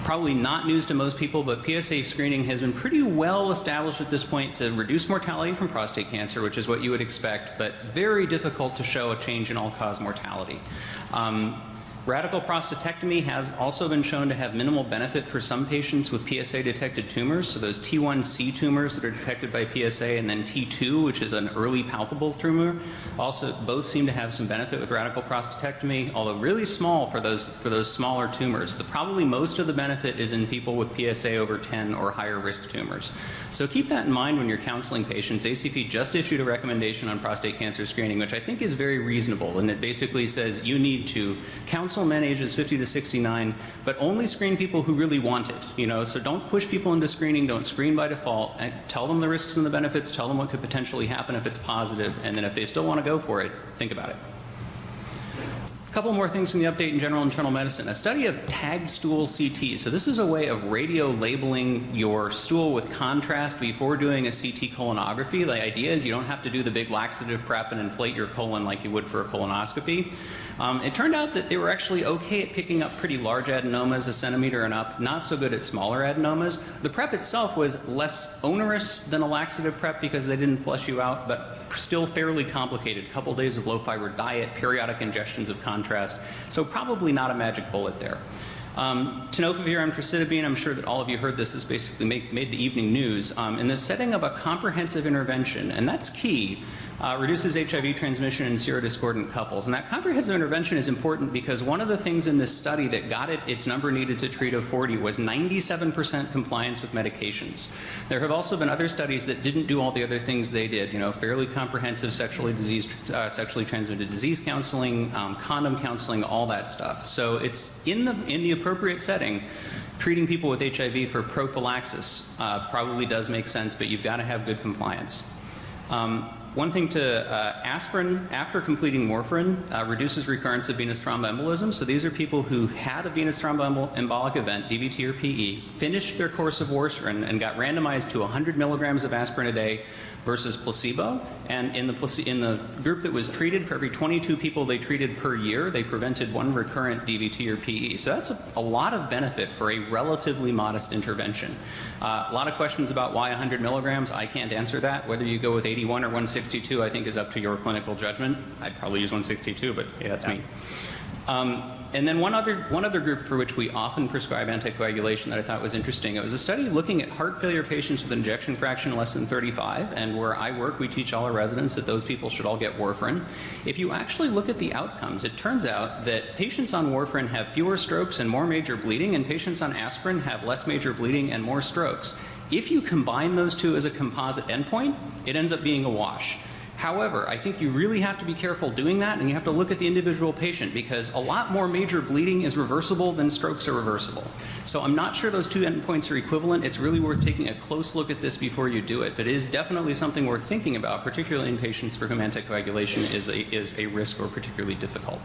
Probably not news to most people, but PSA screening has been pretty well established at this point to reduce mortality from prostate cancer, which is what you would expect, but very difficult to show a change in all-cause mortality. Radical prostatectomy has also been shown to have minimal benefit for some patients with PSA-detected tumors. So those T1C tumors that are detected by PSA, and then T2, which is an early palpable tumor, also both seem to have some benefit with radical prostatectomy, although really small for those smaller tumors. Probably most of the benefit is in people with PSA over 10 or higher risk tumors. So keep that in mind when you're counseling patients. ACP just issued a recommendation on prostate cancer screening, which I think is very reasonable, and it basically says you need to counsel men ages 50 to 69, but only screen people who really want it. So don't push people into screening. Don't screen by default. And tell them the risks and the benefits. Tell them what could potentially happen if it's positive, and then if they still want to go for it, think about it. A couple more things from the update in general internal medicine. A study of tagged stool CT. So this is a way of radio labeling your stool with contrast before doing a CT colonography. The idea is you don't have to do the big laxative prep and inflate your colon like you would for a colonoscopy. It turned out that they were actually okay at picking up pretty large adenomas, 1 centimeter and up, not so good at smaller adenomas. The prep itself was less onerous than a laxative prep because they didn't flush you out, but still fairly complicated. A couple days of low-fiber diet, periodic injections of contrast, so probably not a magic bullet there. Tenofovir and emtricitabine, I'm sure that all of you heard this, has basically made the evening news. In the setting of a comprehensive intervention, and that's key, reduces HIV transmission in serodiscordant couples. And that comprehensive intervention is important because one of the things in this study that got it its number needed to treat of 40 was 97% compliance with medications. There have also been other studies that didn't do all the other things they did, fairly comprehensive sexually transmitted disease counseling, condom counseling, all that stuff. So it's in the appropriate setting. Treating people with HIV for prophylaxis probably does make sense, but you've got to have good compliance. One thing aspirin after completing warfarin reduces recurrence of venous thromboembolism. So these are people who had a venous thromboembolic event, DVT or PE, finished their course of warfarin and got randomized to 100 milligrams of aspirin a day versus placebo. And in the group that was treated, for every 22 people they treated per year, they prevented 1 recurrent DVT or PE. So that's a lot of benefit for a relatively modest intervention. A lot of questions about why 100 milligrams. I can't answer that. Whether you go with 81 or 162, I think is up to your clinical judgment. I'd probably use 162, but yeah, that's me. And then one other group for which we often prescribe anticoagulation that I thought was interesting. It was a study looking at heart failure patients with an ejection fraction less than 35, and where I work, we teach all our residents that those people should all get warfarin. If you actually look at the outcomes, it turns out that patients on warfarin have fewer strokes and more major bleeding, and patients on aspirin have less major bleeding and more strokes. If you combine those two as a composite endpoint, it ends up being a wash. However, I think you really have to be careful doing that, and you have to look at the individual patient because a lot more major bleeding is reversible than strokes are reversible. So I'm not sure those two endpoints are equivalent. It's really worth taking a close look at this before you do it, but it is definitely something worth thinking about, particularly in patients for whom anticoagulation is a risk or particularly difficult.